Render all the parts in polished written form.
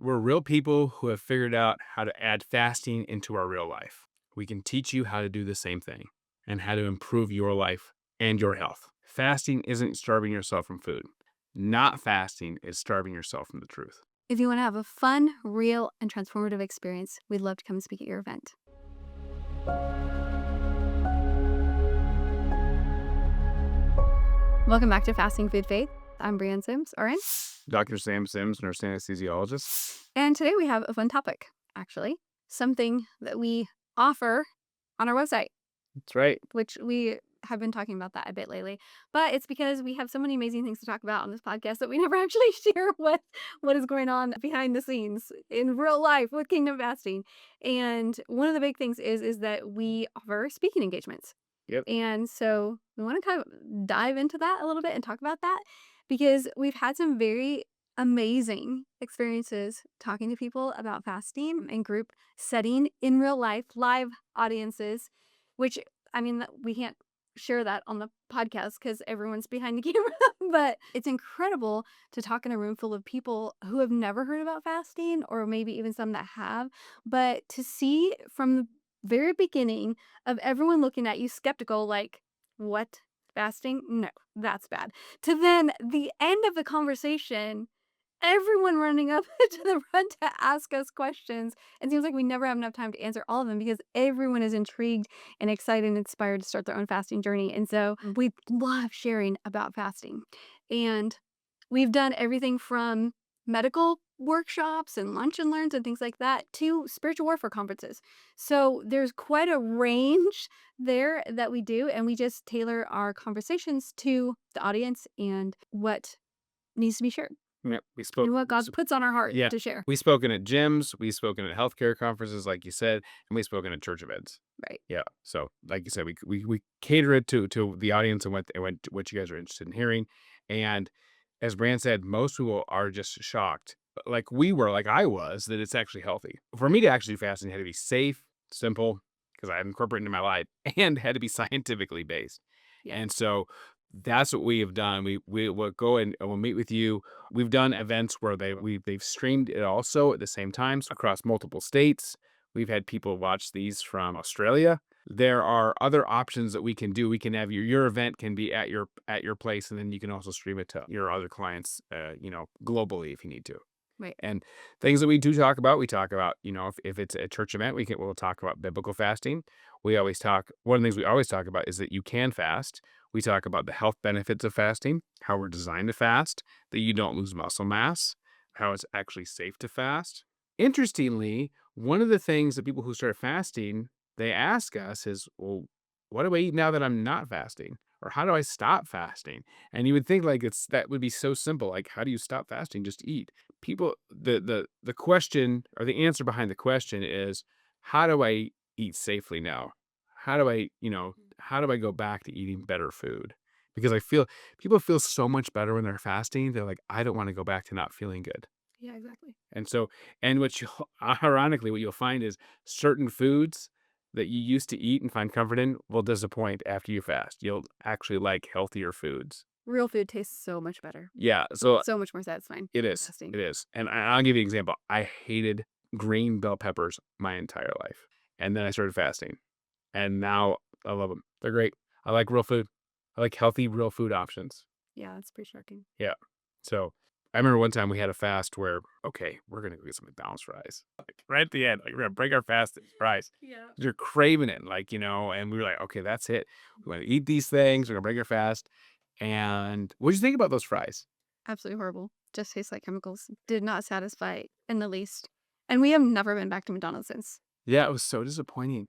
We're real people who have figured out how to add fasting into our real life. We can teach you how to do the same thing and how to improve your life and your health. Fasting isn't starving yourself from food. Not fasting is starving yourself from the truth. If you want to have a fun, real, and transformative experience, we'd love to come and speak at your event. Welcome back to Fasting Food Faith. I'm Breanne Sims, RN. Dr. Sam Sims, nurse anesthesiologist. And today we have a fun topic, actually. Something that we offer on our website, That's right. which we have been talking about that a bit lately. But it's because we have so many amazing things to talk about on this podcast that we never actually share what is going on behind the scenes in real life with Kingdom Fasting. And one of the big things is that we offer speaking engagements. Yep. And so we want to kind of dive into that a little bit and talk about that because we've had some very amazing experiences talking to people about fasting in group setting in real life, live audiences, which I mean, we can't share that on the podcast because everyone's behind the camera, but it's incredible to talk in a room full of people who have never heard about fasting or maybe even some that have, but to see from the very beginning of everyone looking at you skeptical, like, what? Fasting? No, that's bad. To then the end of the conversation, everyone running up to the front to ask us questions. It seems like we never have enough time to answer all of them because everyone is intrigued and excited and inspired to start their own fasting journey. And so we love sharing about fasting. And we've done everything from medical workshops and lunch and learns and things like that to spiritual warfare conferences. So there's quite a range there that we do, and we just tailor our conversations to the audience and what needs to be shared. Yeah, we spoke. And what God puts on our heart Yeah. to share. We've spoken at gyms, we've spoken at healthcare conferences, like you said, and we've spoken at church events. Right. Yeah. So, like you said, we cater it to the audience and what you guys are interested in hearing. And as Brand said, most people are just shocked, like we were, like I was, that it's actually healthy. For me to actually do fasting, it had to be safe, simple, because I had incorporated it in my life, and had to be scientifically based. Yeah. And so that's what we have done. We will go and we'll meet with you. We've done events where they've streamed it also at the same time across multiple states. We've had people watch these from Australia. There are other options that we can do. We can have your event can be at your place, and then you can also stream it to your other clients, globally if you need to. Right. And things that we talk about, if it's a church event, we'll talk about biblical fasting. One of the things we always talk about is that you can fast. We talk about the health benefits of fasting, how we're designed to fast, that you don't lose muscle mass, how it's actually safe to fast. Interestingly, one of the things that people who start fasting, they ask us is, well, what do I eat now that I'm not fasting? Or how do I stop fasting? And you would think like that would be so simple. Like, how do you stop fasting? Just eat. People, the question or the answer behind the question is, how do I eat safely now? How do I go back to eating better food? Because I feel people feel so much better when they're fasting. They're like, I don't want to go back to not feeling good. Yeah, exactly. And so, ironically, what you'll find is certain foods that you used to eat and find comfort in will disappoint after you fast. You'll actually like healthier foods. Real food tastes so much better. Yeah. So So much more satisfying. it is. Fasting. It is. And I'll give you an example. I hated green bell peppers my entire life. And then I started fasting. And now I love them. They're great. I like real food. I like healthy, real food options. Yeah, it's pretty shocking. Yeah. So I remember one time we had a fast where, okay, we're going to go get some McDonald's fries. Like right at the end, like we're going to break our fast and fries. Yeah. You're craving it, and we were like, okay, that's it. We want to eat these things. We're going to break our fast. And what did you think about those fries? Absolutely horrible. Just tastes like chemicals. Did not satisfy in the least. And we have never been back to McDonald's since. Yeah, it was so disappointing.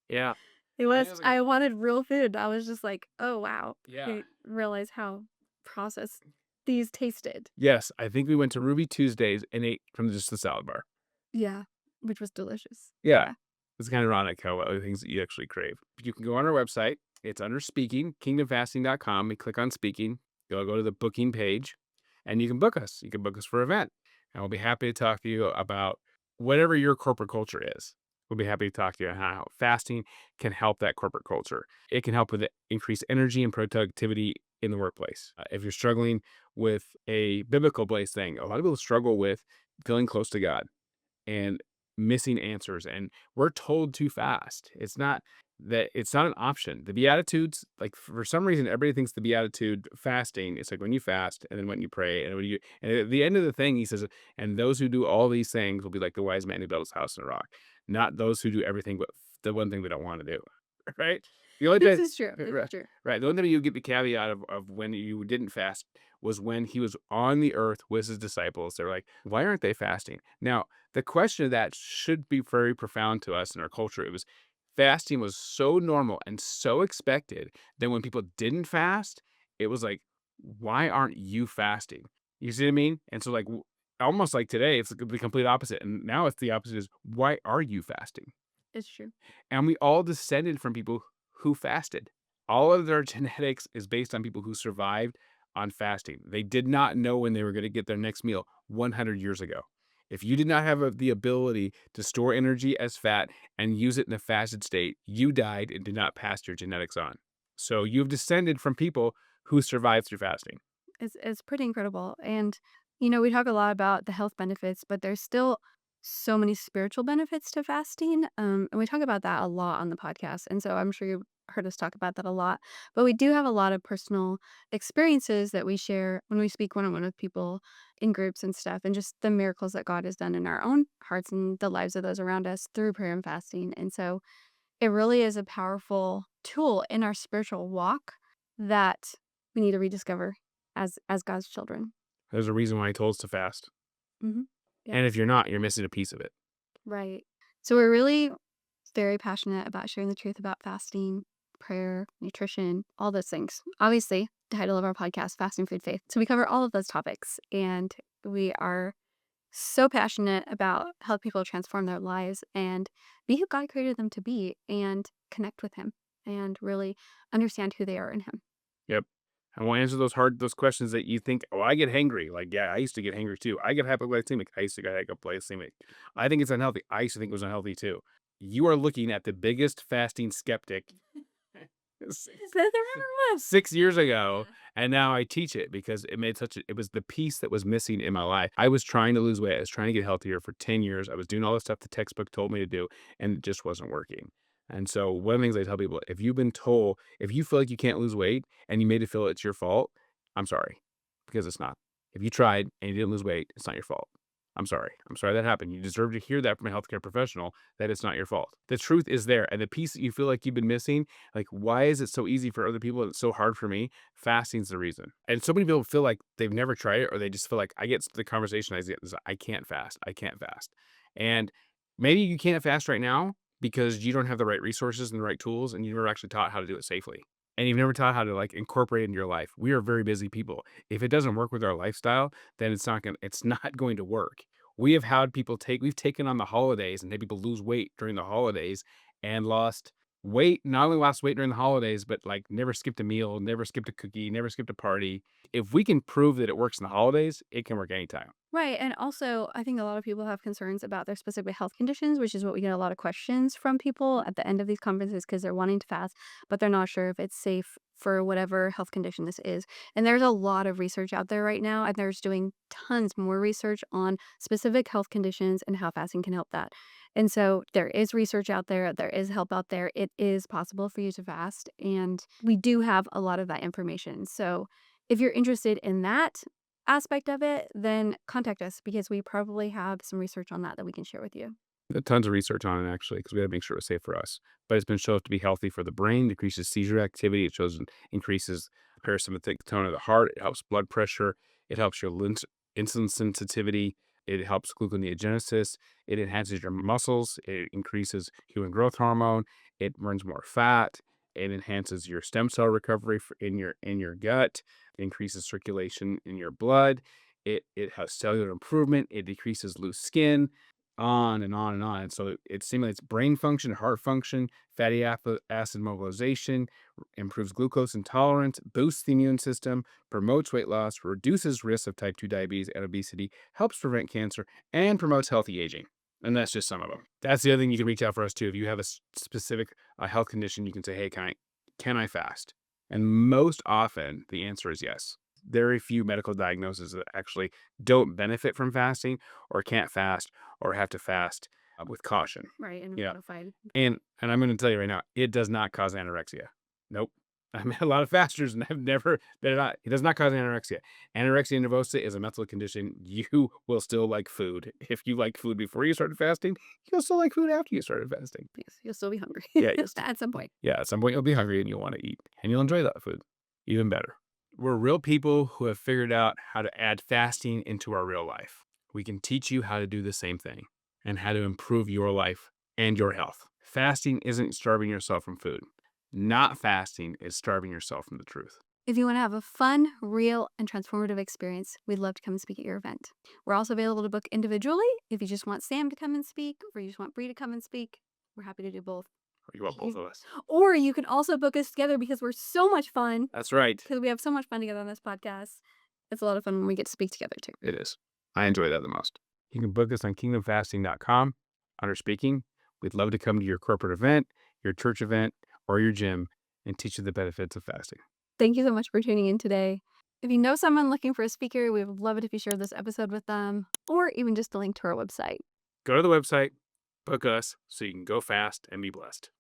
Yeah. It I was. think it was like I wanted real food. I was just like, oh, wow. Yeah. I didn't realize how processed these tasted. Yes, I think we went to Ruby Tuesdays and ate from just the salad bar. Yeah, which was delicious. Yeah. It's kind of ironic how other things that you actually crave. You can go on our website. It's under speaking, kingdomfasting.com. You click on speaking. You'll go to the booking page and you can book us. You can book us for an event. And we'll be happy to talk to you about whatever your corporate culture is. We'll be happy to talk to you on how fasting can help that corporate culture. It can help with increased energy and productivity in the workplace. If you're struggling with a biblical based thing, a lot of people struggle with feeling close to God and missing answers, and we're told too fast. It's not an option. The Beatitudes, like, for some reason, everybody thinks the Beatitude fasting, it's like when you fast and then when you pray and at the end of the thing, he says, "And those who do all these things will be like the wise man who built his house on a rock, not those who do everything but the one thing they don't wanna do." Right? The only This time is true. This is Right, true. right, the only time you get the caveat of when you didn't fast was when he was on the earth with his disciples. They're like, "Why aren't they fasting?" Now, the question of that should be very profound to us in our culture. It was fasting was so normal and so expected that when people didn't fast, it was like, "Why aren't you fasting?" You see what I mean? And so, like, almost like today, it's the complete opposite. And now it's the opposite is, "Why are you fasting?" It's true. And we all descended from people who fasted. All of their genetics is based on people who survived on fasting. They did not know when they were going to get their next meal 100 years ago. If you did not have the ability to store energy as fat and use it in a fasted state, you died and did not pass your genetics on. So you've descended from people who survived through fasting. It's pretty incredible, and, we talk a lot about the health benefits, but there's still so many spiritual benefits to fasting, and we talk about that a lot on the podcast, and so I'm sure you've heard us talk about that a lot, but we do have a lot of personal experiences that we share when we speak one-on-one with people in groups and stuff, and just the miracles that God has done in our own hearts and the lives of those around us through prayer and fasting, and so it really is a powerful tool in our spiritual walk that we need to rediscover as God's children. There's a reason why he told us to fast. Mhm. Yep, And if you're not, you're missing a piece of it. right. So we're really very passionate about sharing the truth about fasting, prayer, nutrition, all those things. Obviously, the title of our podcast, Fasting Food Faith. So we cover all of those topics, and we are so passionate about helping people transform their lives and be who God created them to be and connect with Him and really understand who they are in Him. Yep. And we'll answer those questions that you think, "Oh, I get hangry." Like, yeah, I used to get hangry too. I get hypoglycemic. I used to get hypoglycemic. I think it's unhealthy. I used to think it was unhealthy too. You are looking at the biggest fasting skeptic Is six, that there ever was? 6 years ago, Yeah. and now I teach it because it was the piece that was missing in my life. I was trying to lose weight. I was trying to get healthier for 10 years. I was doing all the stuff the textbook told me to do, and it just wasn't working. And so one of the things I tell people, if you feel like you can't lose weight and you made it feel it's your fault, I'm sorry, because it's not. If you tried and you didn't lose weight, it's not your fault. I'm sorry. I'm sorry that happened. You deserve to hear that from a healthcare professional that it's not your fault. The truth is there. And the piece that you feel like you've been missing, like, why is it so easy for other people and it's so hard for me? Fasting's the reason. And so many people feel like they've never tried it, or they just feel like I get the conversation I get is, I can't fast. I can't fast. And maybe you can't fast right now because you don't have the right resources and the right tools and you never actually taught how to do it safely. And you've never taught how to, like, incorporate it in your life. We are very busy people. If it doesn't work with our lifestyle, then it's not going to work. We've taken on the holidays and made people lose weight during the holidays and lost weight, not only lost weight during the holidays, but, like, never skipped a meal, never skipped a cookie, never skipped a party. If we can prove that it works in the holidays, it can work anytime. Right, and also, I think a lot of people have concerns about their specific health conditions, which is what we get a lot of questions from people at the end of these conferences because 'cause they're wanting to fast, but they're not sure if it's safe for whatever health condition this is, and there's a lot of research out there right now, and there's doing tons more research on specific health conditions and how fasting can help that, and so there is research out there is help out there, it is possible for you to fast, and we do have a lot of that information, so if you're interested in that aspect of it, then contact us because we probably have some research on that that we can share with you. Tons of research on it actually, because we gotta make sure it's safe for us. But it's been shown to be healthy for the brain, decreases seizure activity, it shows and increases parasympathetic tone of the heart, it helps blood pressure, it helps your insulin sensitivity, it helps gluconeogenesis, it enhances your muscles, it increases human growth hormone, it burns more fat, it enhances your stem cell recovery in your gut, it increases circulation in your blood, it has cellular improvement, it decreases loose skin, on and on and on. And so it stimulates brain function, heart function, acid mobilization, improves glucose intolerance, boosts the immune system, promotes weight loss, reduces risk of type 2 diabetes and obesity, helps prevent cancer, and promotes healthy aging. And that's just some of them. That's the other thing you can reach out for us too. If you have a specific health condition, you can say, "Hey, can I fast?" And most often the answer is yes. very few medical diagnoses that actually don't benefit from fasting or can't fast or have to fast with caution. Right, and Yeah. modified. And I'm gonna tell you right now, it does not cause anorexia. Nope. I met a lot of fasters and have never been not it does not cause anorexia. Anorexia nervosa is a mental condition. You will still like food. If you liked food before you started fasting, you'll still like food after you started fasting. Yes, you'll still be hungry Yeah, you'll still at some point. yeah, at some point you'll be hungry and you'll wanna eat, and you'll enjoy that food even better. We're real people who have figured out how to add fasting into our real life. We can teach you how to do the same thing and how to improve your life and your health. Fasting isn't starving yourself from food. Not fasting is starving yourself from the truth. If you want to have a fun, real, and transformative experience, we'd love to come and speak at your event. We're also available to book individually if you just want Sam to come and speak, or you just want Bree to come and speak. We're happy to do both. You want both of us? Or you can also book us together because we're so much fun. That's right. Because we have so much fun together on this podcast. It's a lot of fun when we get to speak together too. It is. I enjoy that the most. You can book us on kingdomfasting.com under speaking. We'd love to come to your corporate event, your church event, or your gym and teach you the benefits of fasting. Thank you so much for tuning in today. If you know someone looking for a speaker, we would love it if you share this episode with them, or even just a link to our website. Go to the website, book us so you can go fast and be blessed.